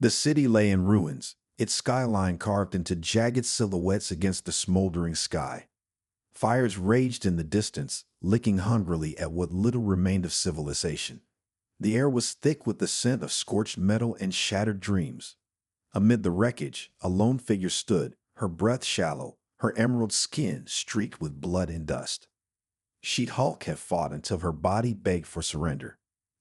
The city lay in ruins, its skyline carved into jagged silhouettes against the smoldering sky. Fires raged in the distance, licking hungrily at what little remained of civilization. The air was thick with the scent of scorched metal and shattered dreams. Amid the wreckage, a lone figure stood, her breath shallow, her emerald skin streaked with blood and dust. She-Hulk had fought until her body begged for surrender.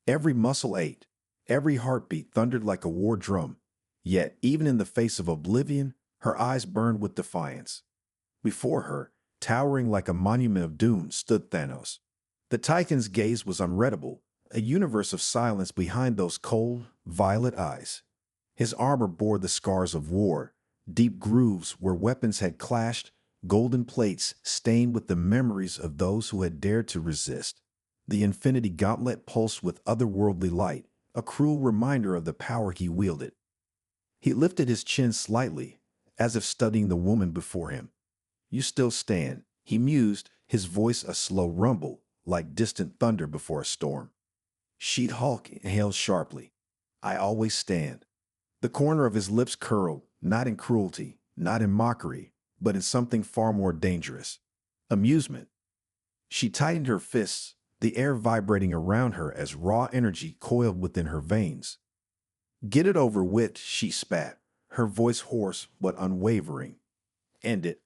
Every muscle ached, every heartbeat thundered like a war drum. Yet, even in the face of oblivion, her eyes burned with defiance. Before her, towering like a monument of doom, stood THANOS. The Titan's gaze was unreadable, a universe of silence behind those cold, violet eyes. His armor bore the scars of war, deep grooves where weapons had clashed, golden plates stained with the memories of those who had dared to resist. The Infinity Gauntlet pulsed with otherworldly light, a cruel reminder of the power he wielded. He lifted his chin slightly, as if studying the woman before him. "You still stand," he mused, his voice a slow rumble, like distant thunder before a storm. She-Hulk inhaled sharply. "I always stand." The corner of his lips curled, not in cruelty, not in mockery, but in something far more dangerous. Amusement. She tightened her fists, the air vibrating around her as raw energy coiled within her veins. "Get it over with," she spat, her voice hoarse but unwavering. "End it."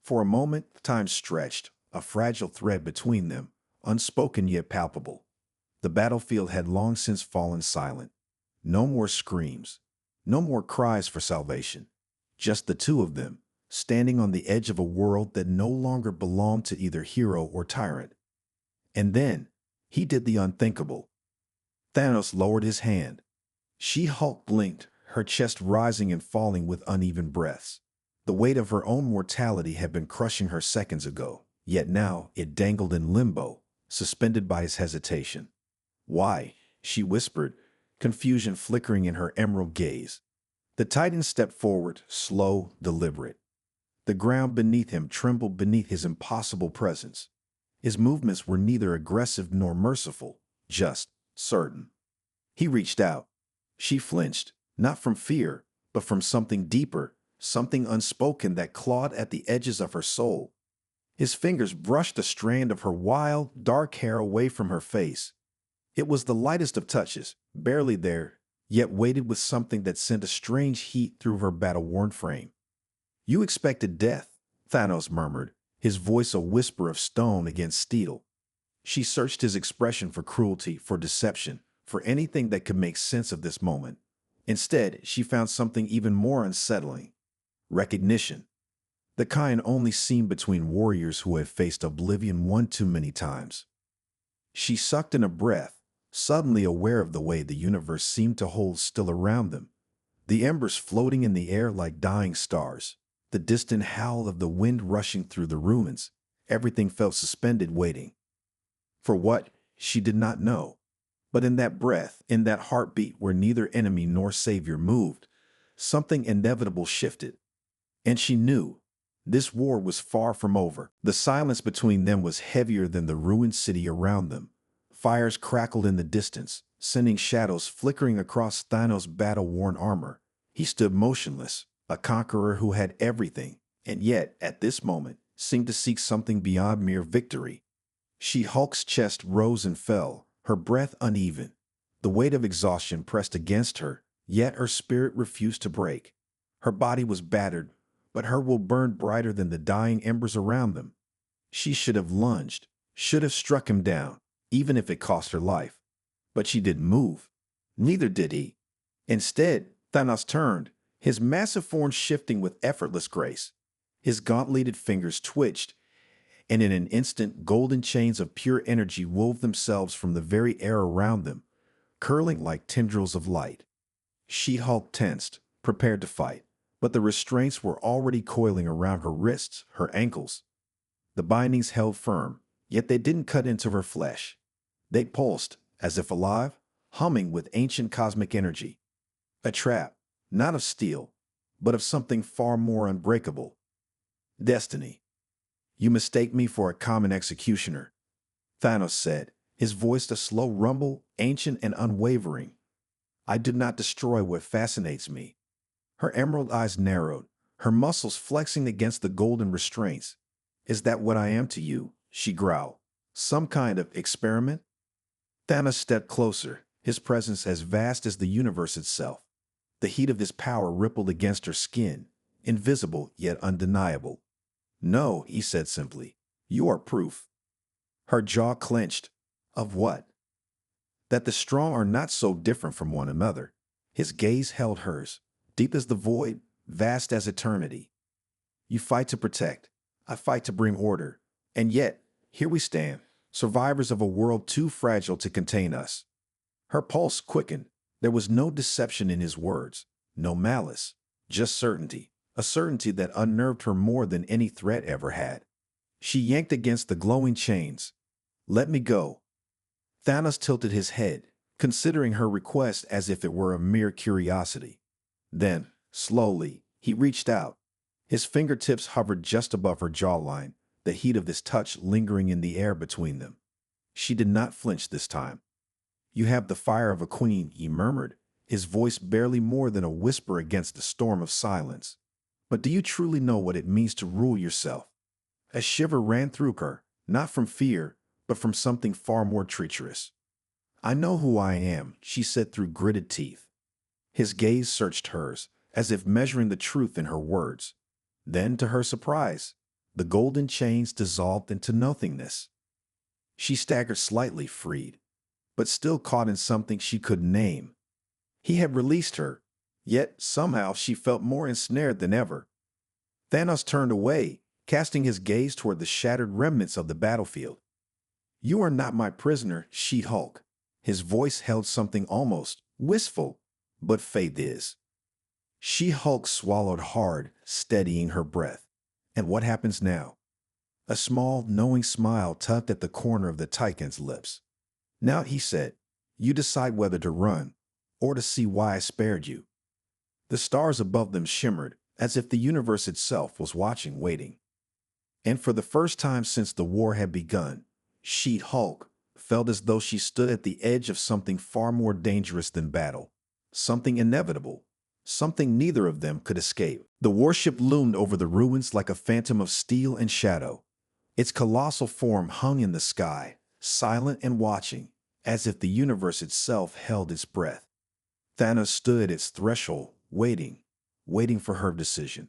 For a moment, time stretched, a fragile thread between them, unspoken yet palpable. The battlefield had long since fallen silent. No more screams, no more cries for salvation. Just the two of them, standing on the edge of a world that no longer belonged to either hero or tyrant. And then, he did the unthinkable. THANOS lowered his hand. She-Hulk blinked, her chest rising and falling with uneven breaths. The weight of her own mortality had been crushing her seconds ago, yet now it dangled in limbo, suspended by his hesitation. "Why?" she whispered, confusion flickering in her emerald gaze. The Titan stepped forward, slow, deliberate. The ground beneath him trembled beneath his impossible presence. His movements were neither aggressive nor merciful, just certain. He reached out. She flinched, not from fear, but from something deeper, something unspoken that clawed at the edges of her soul. His fingers brushed a strand of her wild, dark hair away from her face. It was the lightest of touches, barely there, yet weighted with something that sent a strange heat through her battle-worn frame. "You expected death," THANOS murmured, his voice a whisper of stone against steel. She searched his expression for cruelty, for deception, for anything that could make sense of this moment. Instead, she found something even more unsettling. Recognition. The kind only seen between warriors who have faced oblivion one too many times. She sucked in a breath, suddenly aware of the way the universe seemed to hold still around them. The embers floating in the air like dying stars, the distant howl of the wind rushing through the ruins. Everything felt suspended, waiting. For what? She did not know. But in that breath, in that heartbeat where neither enemy nor savior moved, something inevitable shifted. And she knew. This war was far from over. The silence between them was heavier than the ruined city around them. Fires crackled in the distance, sending shadows flickering across THANOS' battle-worn armor. He stood motionless, a conqueror who had everything, and yet, at this moment, seemed to seek something beyond mere victory. She-Hulk's chest rose and fell, her breath uneven. The weight of exhaustion pressed against her, yet her spirit refused to break. Her body was battered, but her will burned brighter than the dying embers around them. She should have lunged, should have struck him down, even if it cost her life. But she didn't move. Neither did he. Instead, THANOS turned, his massive form shifting with effortless grace. His gauntleted fingers twitched, and in an instant golden chains of pure energy wove themselves from the very air around them, curling like tendrils of light. She-Hulk tensed, prepared to fight, but the restraints were already coiling around her wrists, her ankles. The bindings held firm, yet they didn't cut into her flesh. They pulsed, as if alive, humming with ancient cosmic energy. A trap, not of steel, but of something far more unbreakable. Destiny. "You mistake me for a common executioner," THANOS said, his voice a slow rumble, ancient and unwavering. I do not destroy what fascinates me. Her emerald eyes narrowed, her muscles flexing against the golden restraints. Is that what I am to you? She growled. Some kind of experiment? Thanos stepped closer, his presence as vast as the universe itself. The heat of his power rippled against her skin, invisible yet undeniable. No, he said simply. You are proof. Her jaw clenched. Of what? That the strong are not so different from one another. His gaze held hers, deep as the void, vast as eternity. You fight to protect. I fight to bring order. And yet, here we stand, survivors of a world too fragile to contain us. Her pulse quickened. There was no deception in his words, no malice, just certainty, a certainty that unnerved her more than any threat ever had. She yanked against the glowing chains. Let me go. Thanos tilted his head, considering her request as if it were a mere curiosity. Then, slowly, he reached out. His fingertips hovered just above her jawline, the heat of his touch lingering in the air between them. She did not flinch this time. You have the fire of a queen, he murmured, his voice barely more than a whisper against the storm of silence. But do you truly know what it means to rule yourself? A shiver ran through her, not from fear, but from something far more treacherous. I know who I am, she said through gritted teeth. His gaze searched hers, as if measuring the truth in her words. Then, to her surprise, the golden chains dissolved into nothingness. She staggered slightly, freed, but still caught in something she couldn't name. He had released her, yet somehow she felt more ensnared than ever. Thanos turned away, casting his gaze toward the shattered remnants of the battlefield. You are not my prisoner, She-Hulk. His voice held something almost wistful, but faith is. She-Hulk swallowed hard, steadying her breath. And what happens now? A small, knowing smile tugged at the corner of the Titan's lips. Now, he said, you decide whether to run, or to see why I spared you. The stars above them shimmered, as if the universe itself was watching, waiting. And for the first time since the war had begun, She-Hulk felt as though she stood at the edge of something far more dangerous than battle, something inevitable, something neither of them could escape. The warship loomed over the ruins like a phantom of steel and shadow. Its colossal form hung in the sky, silent and watching, as if the universe itself held its breath. Thanos stood at its threshold, waiting for her decision.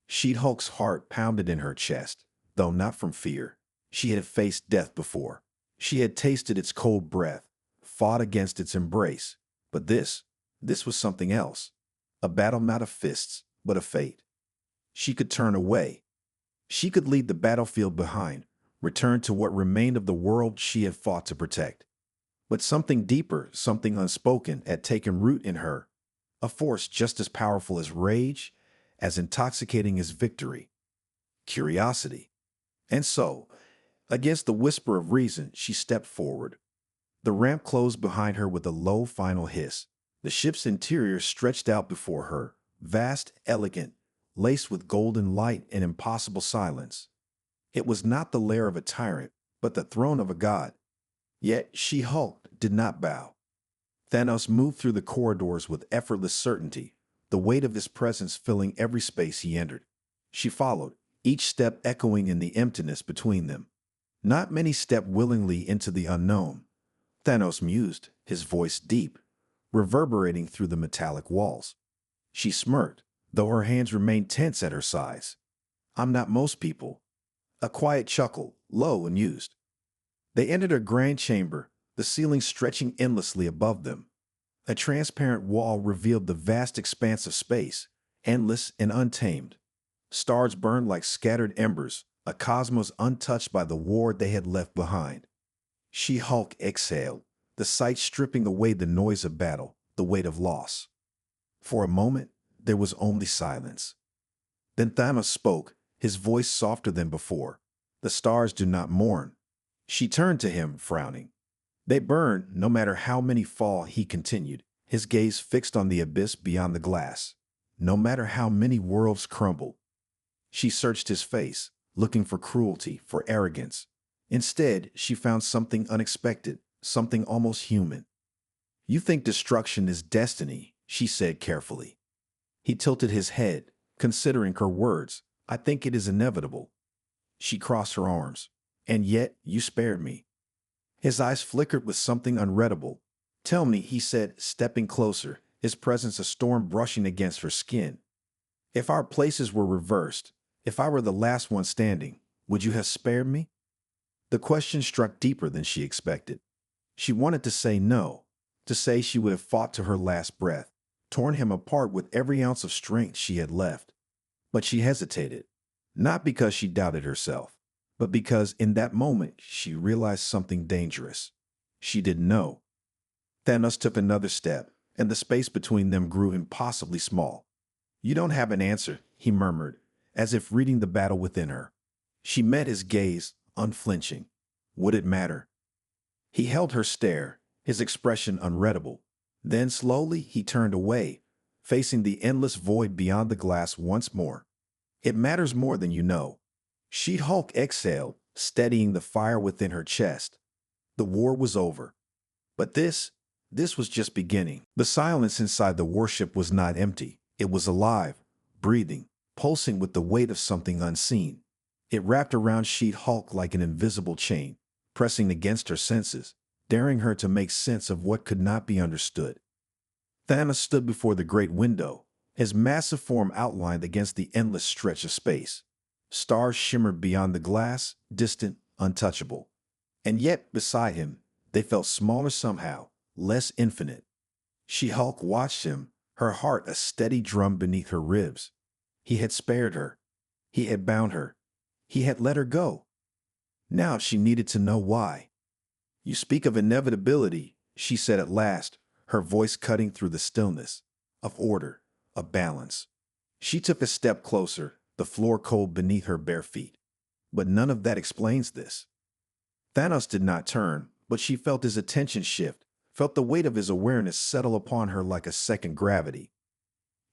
She-Hulk's heart pounded in her chest, though not from fear. She had faced death before. She had tasted its cold breath, fought against its embrace. But this was something else. A battle not of fists, but of fate. She could turn away. She could leave the battlefield behind, return to what remained of the world she had fought to protect. But something deeper, something unspoken, had taken root in her. A force just as powerful as rage, as intoxicating as victory. Curiosity. And so, against the whisper of reason, she stepped forward. The ramp closed behind her with a low final hiss. The ship's interior stretched out before her, vast, elegant, laced with golden light and impossible silence. It was not the lair of a tyrant, but the throne of a god. Yet She-Hulk did not bow. Thanos moved through the corridors with effortless certainty, the weight of his presence filling every space he entered. She followed, each step echoing in the emptiness between them. Not many stepped willingly into the unknown. Thanos mused, his voice deep, reverberating through the metallic walls. She smirked, though her hands remained tense at her sides. I'm not most people. A quiet chuckle, low and used. They entered a grand chamber, the ceiling stretching endlessly above them. A transparent wall revealed the vast expanse of space, endless and untamed. Stars burned like scattered embers, a cosmos untouched by the war they had left behind. She-Hulk exhaled, the sight stripping away the noise of battle, the weight of loss. For a moment, there was only silence. Then Thanos spoke, his voice softer than before. The stars do not mourn. She turned to him, frowning. They burn, no matter how many fall, he continued, his gaze fixed on the abyss beyond the glass. No matter how many worlds crumble. She searched his face, looking for cruelty, for arrogance. Instead, she found something unexpected, something almost human. You think destruction is destiny, she said carefully. He tilted his head, considering her words. I think it is inevitable. She crossed her arms. And yet you spared me. His eyes flickered with something unreadable. Tell me, he said, stepping closer, his presence a storm brushing against her skin. If our places were reversed, if I were the last one standing, would you have spared me? The question struck deeper than she expected. She wanted to say no, to say she would have fought to her last breath, torn him apart with every ounce of strength she had left. But she hesitated, not because she doubted herself, but because in that moment she realized something dangerous. She didn't know. Thanos took another step, and the space between them grew impossibly small. You don't have an answer, he murmured, as if reading the battle within her. She met his gaze, unflinching. Would it matter? He held her stare, his expression unreadable. Then slowly he turned away, facing the endless void beyond the glass once more. It matters more than you know. She-Hulk exhaled, steadying the fire within her chest. The war was over. But this was just beginning. The silence inside the warship was not empty. It was alive, breathing, pulsing with the weight of something unseen. It wrapped around She-Hulk like an invisible chain, pressing against her senses, daring her to make sense of what could not be understood. Thanos stood before the great window, his massive form outlined against the endless stretch of space. Stars shimmered beyond the glass, distant, untouchable. And yet, beside him, they felt smaller somehow, less infinite. She-Hulk watched him, her heart a steady drum beneath her ribs. He had spared her. He had bound her. He had let her go. Now she needed to know why. You speak of inevitability, she said at last, her voice cutting through the stillness. Of order, of balance. She took a step closer, the floor cold beneath her bare feet. But none of that explains this. Thanos did not turn, but she felt his attention shift, felt the weight of his awareness settle upon her like a second gravity.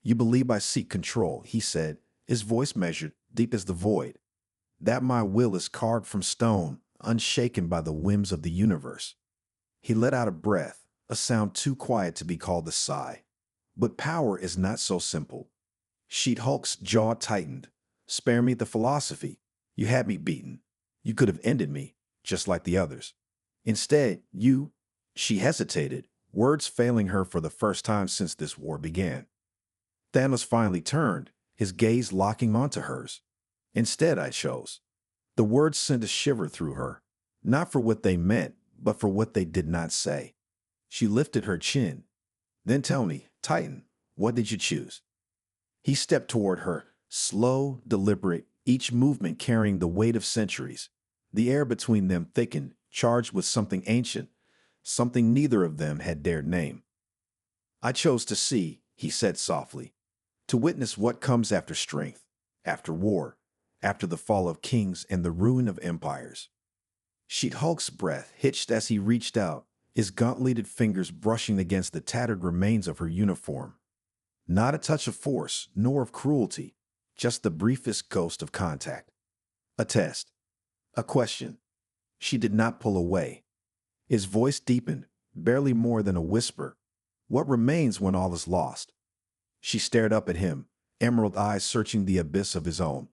You believe I seek control, he said, his voice measured, deep as the void. That my will is carved from stone, unshaken by the whims of the universe. He let out a breath, a sound too quiet to be called a sigh. But power is not so simple. She-Hulk's jaw tightened. Spare me the philosophy. You had me beaten. You could have ended me, just like the others. Instead, she hesitated, words failing her for the first time since this war began. Thanos finally turned, his gaze locking onto hers. Instead, I chose. The words sent a shiver through her, not for what they meant, but for what they did not say. She lifted her chin. Then tell me, Titan, what did you choose? He stepped toward her, slow, deliberate, each movement carrying the weight of centuries. The air between them thickened, charged with something ancient, something neither of them had dared name. I chose to see, he said softly, to witness what comes after strength, after war, after the fall of kings and the ruin of empires. She-Hulk's breath hitched as he reached out, his gauntleted fingers brushing against the tattered remains of her uniform. Not a touch of force, nor of cruelty, just the briefest ghost of contact. A test. A question. She did not pull away. His voice deepened, barely more than a whisper. What remains when all is lost? She stared up at him, emerald eyes searching the abyss of his own.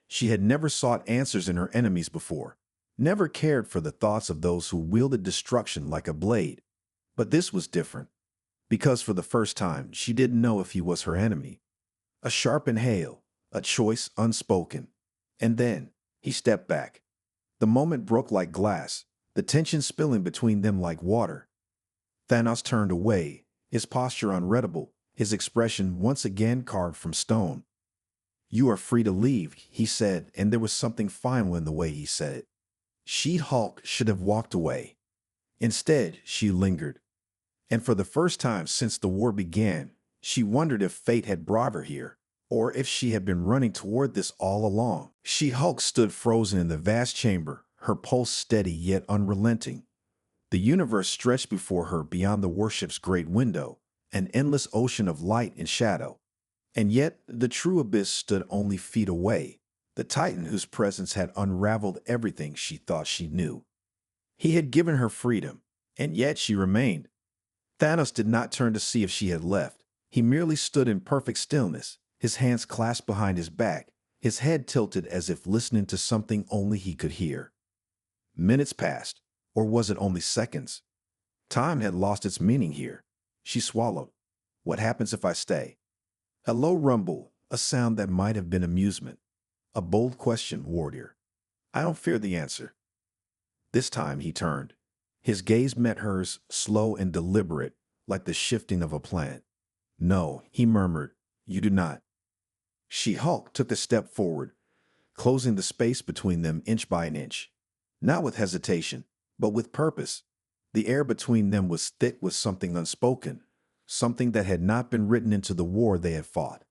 She had never sought answers in her enemies before, never cared for the thoughts of those who wielded destruction like a blade. But this was different, because for the first time she didn't know if he was her enemy. A sharp inhale, a choice unspoken. And then he stepped back. The moment broke like glass, the tension spilling between them like water. Thanos turned away, his posture unreadable, his expression once again carved from stone. You are free to leave, he said, and there was something final in the way he said it. She-Hulk should have walked away. Instead, she lingered. And for the first time since the war began, she wondered if fate had brought her here, or if she had been running toward this all along. She-Hulk stood frozen in the vast chamber, her pulse steady yet unrelenting. The universe stretched before her beyond the warship's great window, an endless ocean of light and shadow. And yet the true abyss stood only feet away, the Titan whose presence had unraveled everything she thought she knew. He had given her freedom, and yet she remained. Thanos did not turn to see if she had left. He merely stood in perfect stillness, his hands clasped behind his back, his head tilted as if listening to something only he could hear. Minutes passed, or was it only seconds? Time had lost its meaning here. She swallowed. What happens if I stay? A low rumble, a sound that might have been amusement. A bold question, warrior. I don't fear the answer. This time he turned. His gaze met hers, slow and deliberate, like the shifting of a plant. No, he murmured, you do not. She-Hulk took a step forward, closing the space between them inch by an inch. Not with hesitation, but with purpose. The air between them was thick with something unspoken, something that had not been written into the war they had fought.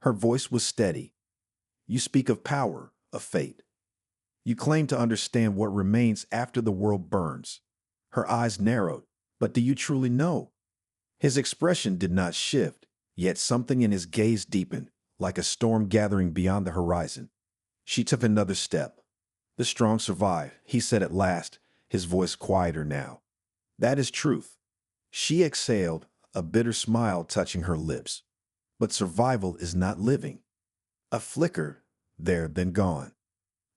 Her voice was steady. You speak of power, of fate. You claim to understand what remains after the world burns. Her eyes narrowed. But do you truly know? His expression did not shift, yet something in his gaze deepened, like a storm gathering beyond the horizon. She took another step. The strong survive, he said at last, his voice quieter now. That is truth. She exhaled, a bitter smile touching her lips. But survival is not living. A flicker, there, then gone.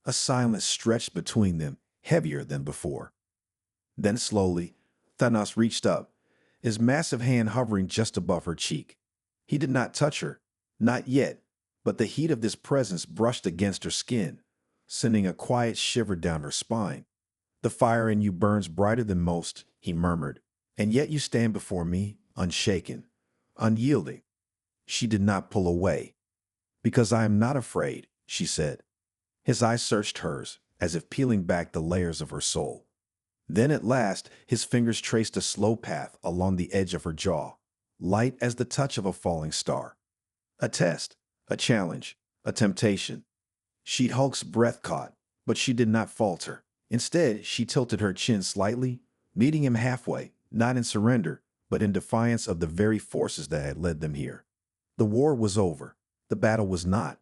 A silence stretched between them, heavier than before. Then slowly, Thanos reached up, his massive hand hovering just above her cheek. He did not touch her, not yet, but the heat of this presence brushed against her skin, sending a quiet shiver down her spine. The fire in you burns brighter than most, he murmured, and yet you stand before me, unshaken, unyielding. She did not pull away. Because I am not afraid, she said. His eyes searched hers, as if peeling back the layers of her soul. Then at last, his fingers traced a slow path along the edge of her jaw, light as the touch of a falling star. A test, a challenge, a temptation. She-Hulk's breath caught, but she did not falter. Instead, she tilted her chin slightly, meeting him halfway, not in surrender, but in defiance of the very forces that had led them here. The war was over. The battle was not.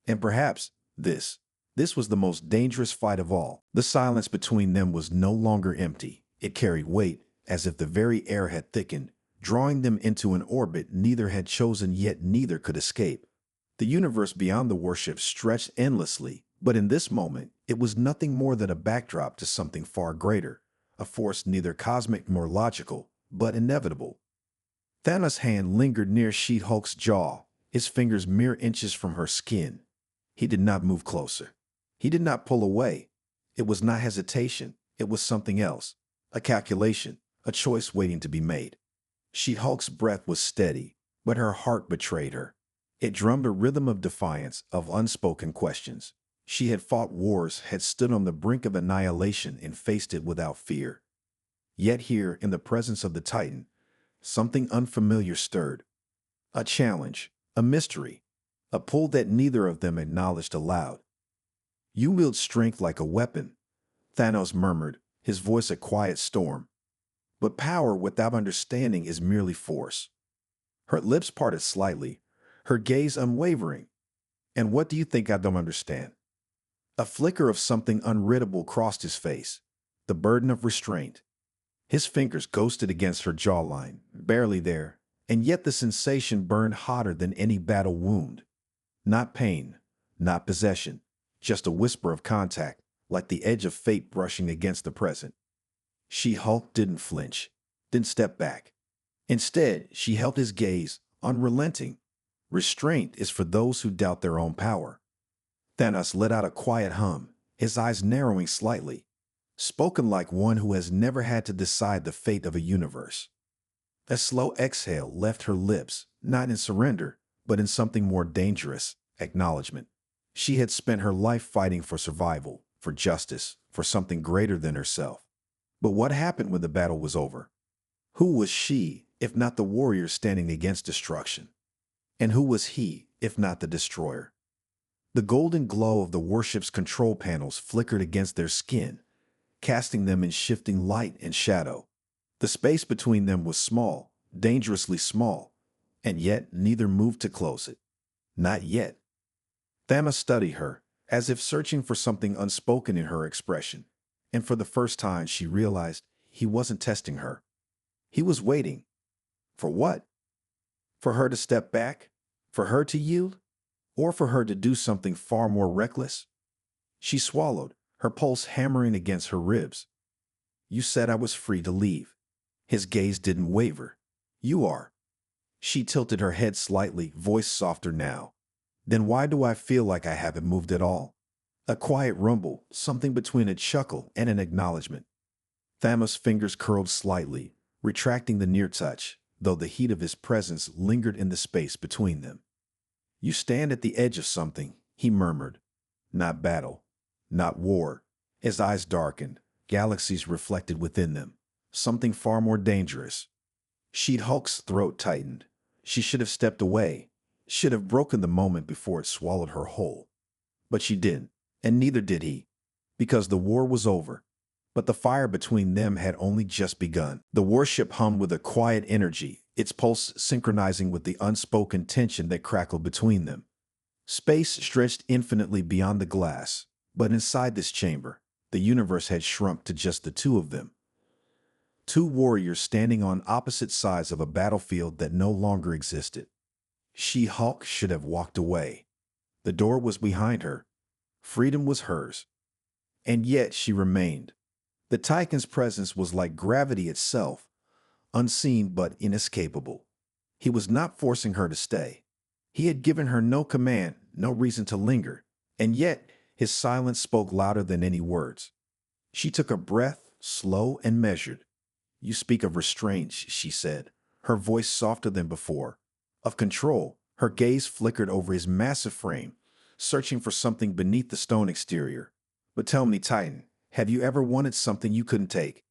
And perhaps this was the most dangerous fight of all. The silence between them was no longer empty. It carried weight, as if the very air had thickened, drawing them into an orbit neither had chosen yet neither could escape. The universe beyond the warship stretched endlessly, but in this moment, it was nothing more than a backdrop to something far greater, a force neither cosmic nor logical, but inevitable. Thanos' hand lingered near She-Hulk's jaw, his fingers mere inches from her skin. He did not move closer. He did not pull away. It was not hesitation. It was something else. A calculation, a choice waiting to be made. She-Hulk's breath was steady, but her heart betrayed her. It drummed a rhythm of defiance, of unspoken questions. She had fought wars, had stood on the brink of annihilation and faced it without fear. Yet here, in the presence of the Titan, something unfamiliar stirred. A challenge, a mystery, a pull that neither of them acknowledged aloud. You wield strength like a weapon, Thanos murmured, his voice a quiet storm. But power without understanding is merely force. Her lips parted slightly, her gaze unwavering. And what do you think I don't understand? A flicker of something unreadable crossed his face, the burden of restraint. His fingers ghosted against her jawline, barely there, and yet the sensation burned hotter than any battle wound. Not pain, not possession, just a whisper of contact, like the edge of fate brushing against the present. She-Hulk didn't flinch, didn't step back. Instead, she held his gaze, unrelenting. Restraint is for those who doubt their own power. Thanos let out a quiet hum, his eyes narrowing slightly, spoken like one who has never had to decide the fate of a universe. A slow exhale left her lips, not in surrender, but in something more dangerous, acknowledgement. She had spent her life fighting for survival, for justice, for something greater than herself. But what happened when the battle was over? Who was she, if not the warrior standing against destruction? And who was he, if not the destroyer? The golden glow of the warship's control panels flickered against their skin, casting them in shifting light and shadow. The space between them was small, dangerously small, and yet neither moved to close it. Not yet. Thanos studied her, as if searching for something unspoken in her expression, and for the first time she realized he wasn't testing her. He was waiting, For what? For her to step back? For her to yield? Or for her to do something far more reckless? She swallowed, her pulse hammering against her ribs. You said I was free to leave. His gaze didn't waver. You are. She tilted her head slightly, voice softer now. Then why do I feel like I haven't moved at all? A quiet rumble, something between a chuckle and an acknowledgement. Thanos' fingers curled slightly, retracting the near touch, though the heat of his presence lingered in the space between them. You stand at the edge of something, he murmured. Not battle, not war. His eyes darkened, galaxies reflected within them. Something far more dangerous. She-Hulk's throat tightened. She should have stepped away, should have broken the moment before it swallowed her whole. But she didn't, and neither did he, because the war was over. But the fire between them had only just begun. The warship hummed with a quiet energy, its pulse synchronizing with the unspoken tension that crackled between them. Space stretched infinitely beyond the glass, but inside this chamber, the universe had shrunk to just the two of them. Two warriors standing on opposite sides of a battlefield that no longer existed. She-Hulk should have walked away. The door was behind her. Freedom was hers. And yet she remained. The Titan's presence was like gravity itself, unseen but inescapable. He was not forcing her to stay. He had given her no command, no reason to linger, and yet his silence spoke louder than any words. She took a breath, slow and measured. You speak of restraint, she said, her voice softer than before. Of control, her gaze flickered over his massive frame, searching for something beneath the stone exterior. But tell me, Titan, have you ever wanted something you couldn't take?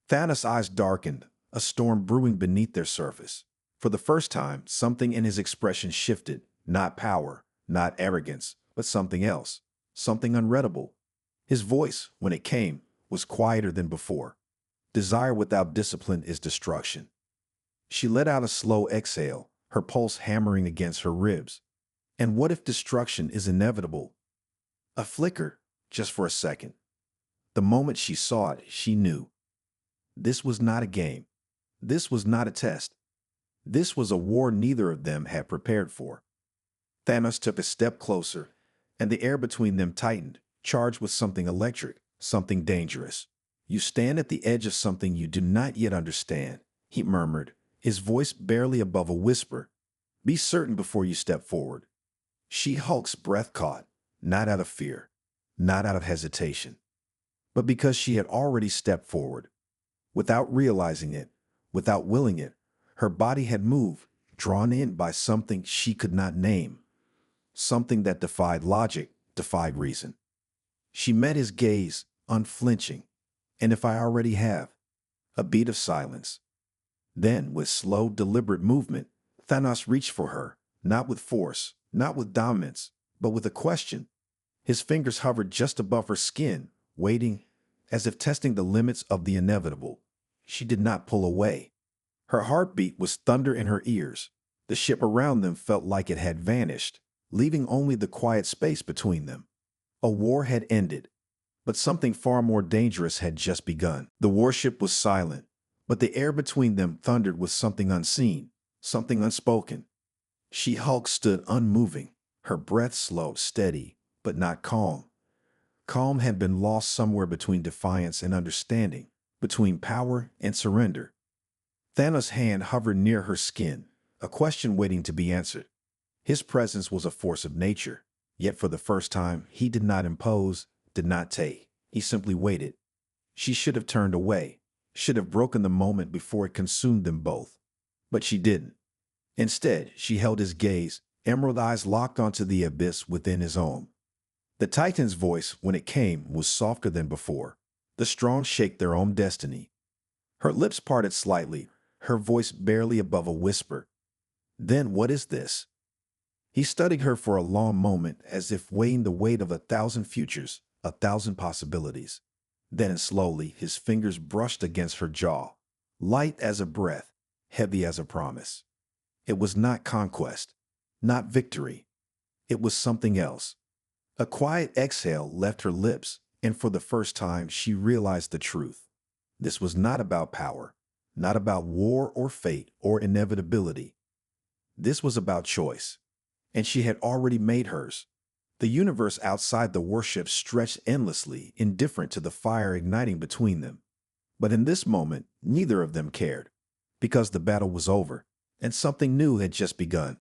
Thanos' eyes darkened, a storm brewing beneath their surface. For the first time, something in his expression shifted, not power, not arrogance, but something else, something unreadable. His voice, when it came, was quieter than before. Desire without discipline is destruction. She let out a slow exhale, her pulse hammering against her ribs. And what if destruction is inevitable? A flicker, just for a second. The moment she saw it, she knew. This was not a game. This was not a test. This was a war neither of them had prepared for. Thanos took a step closer, and the air between them tightened, charged with something electric, something dangerous. You stand at the edge of something you do not yet understand, he murmured, his voice barely above a whisper. Be certain before you step forward. She-Hulk's breath caught, not out of fear, not out of hesitation, but because she had already stepped forward. Without realizing it, without willing it, her body had moved, drawn in by something she could not name, something that defied logic, defied reason. She met his gaze, unflinching. And if I already have? A beat of silence. Then, with slow, deliberate movement, Thanos reached for her, not with force, not with dominance, but with a question. His fingers hovered just above her skin, waiting, as if testing the limits of the inevitable. She did not pull away. Her heartbeat was thunder in her ears. The ship around them felt like it had vanished, leaving only the quiet space between them. A war had ended, but something far more dangerous had just begun. The warship was silent, but the air between them thundered with something unseen, something unspoken. She-Hulk stood unmoving, her breath slow, steady, but not calm. Calm had been lost somewhere between defiance and understanding, between power and surrender. Thanos' hand hovered near her skin, a question waiting to be answered. His presence was a force of nature, yet for the first time he did not impose, did not take. He simply waited. She should have turned away, should have broken the moment before it consumed them both. But she didn't. Instead, she held his gaze, emerald eyes locked onto the abyss within his own. The Titan's voice, when it came, was softer than before. The strong shake their own destiny. Her lips parted slightly, her voice barely above a whisper. Then what is this? He studied her for a long moment, as if weighing the weight of 1,000 futures, 1,000 possibilities. Then slowly, his fingers brushed against her jaw, light as a breath, heavy as a promise. It was not conquest, not victory. It was something else. A quiet exhale left her lips, and for the first time she realized the truth. This was not about power, not about war or fate or inevitability. This was about choice, and she had already made hers. The universe outside the warship stretched endlessly, indifferent to the fire igniting between them. But in this moment, neither of them cared, because the battle was over, and something new had just begun.